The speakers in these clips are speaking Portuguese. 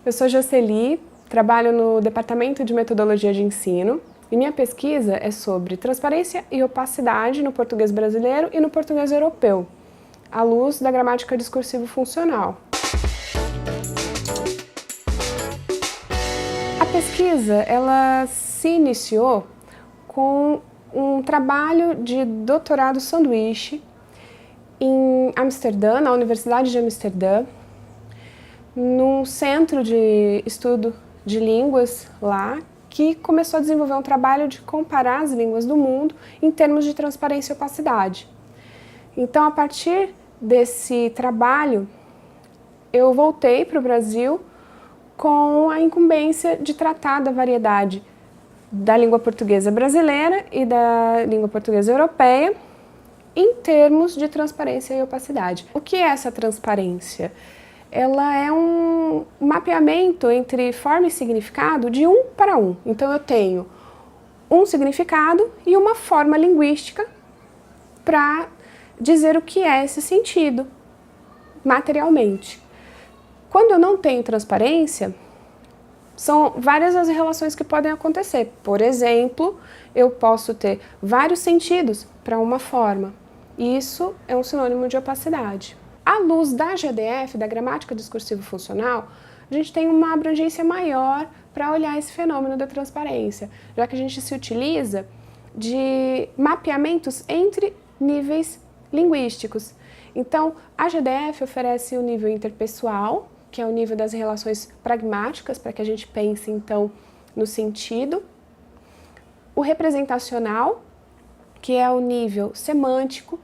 Eu sou Jocely, trabalho no Departamento de Metodologia de Ensino e minha pesquisa é sobre transparência e opacidade no português brasileiro e no português europeu, à luz da gramática discursivo-funcional. A pesquisa ela se iniciou com um trabalho de doutorado sanduíche em Amsterdã, na Universidade de Amsterdã, num centro de estudo de línguas lá, que começou a desenvolver um trabalho de comparar as línguas do mundo em termos de transparência e opacidade. Então, a partir desse trabalho, eu voltei para o Brasil com a incumbência de tratar da variedade da língua portuguesa brasileira e da língua portuguesa europeia em termos de transparência e opacidade. O que é essa transparência? Ela é um mapeamento entre forma e significado de um para um. Então eu tenho um significado e uma forma linguística para dizer o que é esse sentido, materialmente. Quando eu não tenho transparência, são várias as relações que podem acontecer. Por exemplo, eu posso ter vários sentidos para uma forma. Isso é um sinônimo de opacidade. À luz da GDF, da gramática discursivo-funcional, a gente tem uma abrangência maior para olhar esse fenômeno da transparência, já que a gente se utiliza de mapeamentos entre níveis linguísticos. Então, a GDF oferece o nível interpessoal, que é o nível das relações pragmáticas, para que a gente pense, então, no sentido. O representacional, que é o nível semântico,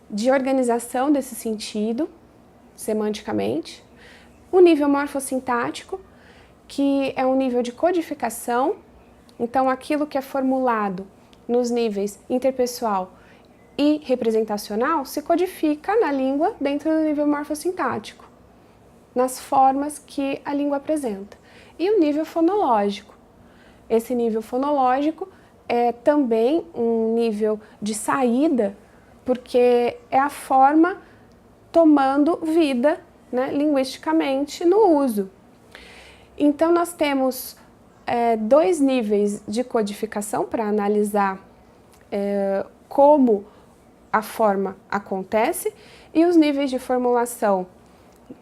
de organização desse sentido, semanticamente. O nível morfossintático, que é um nível de codificação, então aquilo que é formulado nos níveis interpessoal e representacional se codifica na língua dentro do nível morfossintático, nas formas que a língua apresenta. E o nível fonológico. Esse nível fonológico é também um nível de saída, porque é a forma tomando vida, né, linguisticamente no uso. Então nós temos dois níveis de codificação para analisar como a forma acontece e os níveis de formulação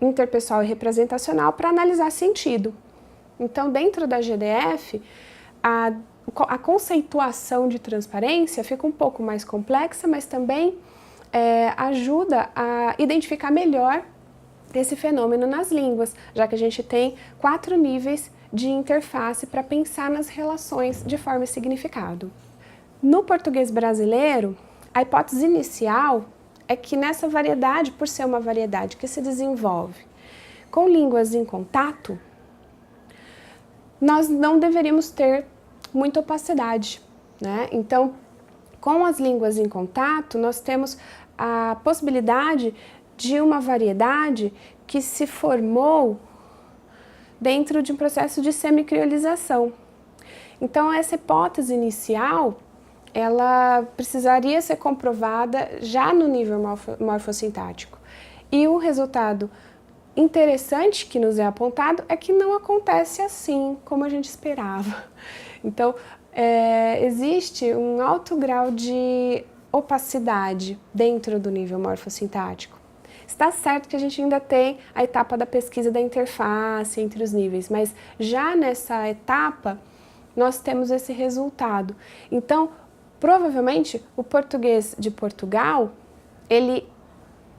interpessoal e representacional para analisar sentido. Então, dentro da GDF, a conceituação de transparência fica um pouco mais complexa, mas também ajuda a identificar melhor esse fenômeno nas línguas, já que a gente tem 4 níveis de interface para pensar nas relações de forma e significado. No português brasileiro, a hipótese inicial é que nessa variedade, por ser uma variedade que se desenvolve com línguas em contato, nós não deveríamos ter muita opacidade, né? Então, com as línguas em contato, nós temos a possibilidade de uma variedade que se formou dentro de um processo de semicriolização. Então, essa hipótese inicial, ela precisaria ser comprovada já no nível morfossintático. E o resultado interessante que nos é apontado é que não acontece assim como a gente esperava. Então, existe um alto grau de opacidade dentro do nível morfossintático. Está certo que a gente ainda tem a etapa da pesquisa da interface entre os níveis, mas já nessa etapa nós temos esse resultado. Então, provavelmente, o português de Portugal, ele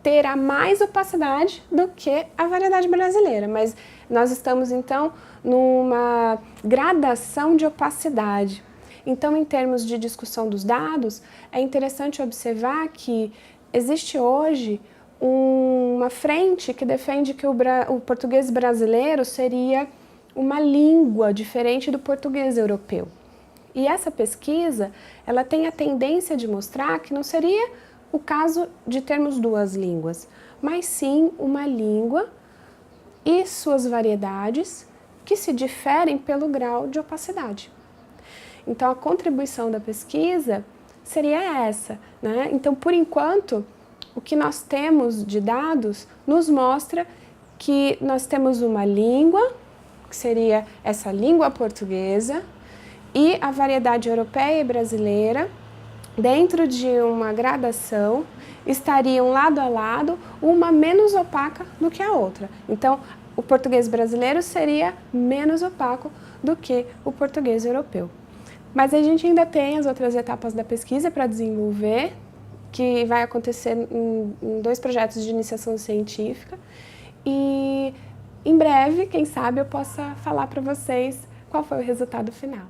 terá mais opacidade do que a variedade brasileira, mas nós estamos, então, numa gradação de opacidade. Então, em termos de discussão dos dados, é interessante observar que existe hoje uma frente que defende que o português brasileiro seria uma língua diferente do português europeu. E essa pesquisa, ela tem a tendência de mostrar que não seria o caso de termos duas línguas, mas sim uma língua e suas variedades que se diferem pelo grau de opacidade. Então, a contribuição da pesquisa seria essa, né? Então, por enquanto, o que nós temos de dados nos mostra que nós temos uma língua que seria essa língua portuguesa, e a variedade europeia e brasileira, dentro de uma gradação, estariam lado a lado, uma menos opaca do que a outra. Então, o português brasileiro seria menos opaco do que o português europeu. Mas a gente ainda tem as outras etapas da pesquisa para desenvolver, que vai acontecer em 2 projetos de iniciação científica. E em breve, quem sabe, eu possa falar para vocês qual foi o resultado final.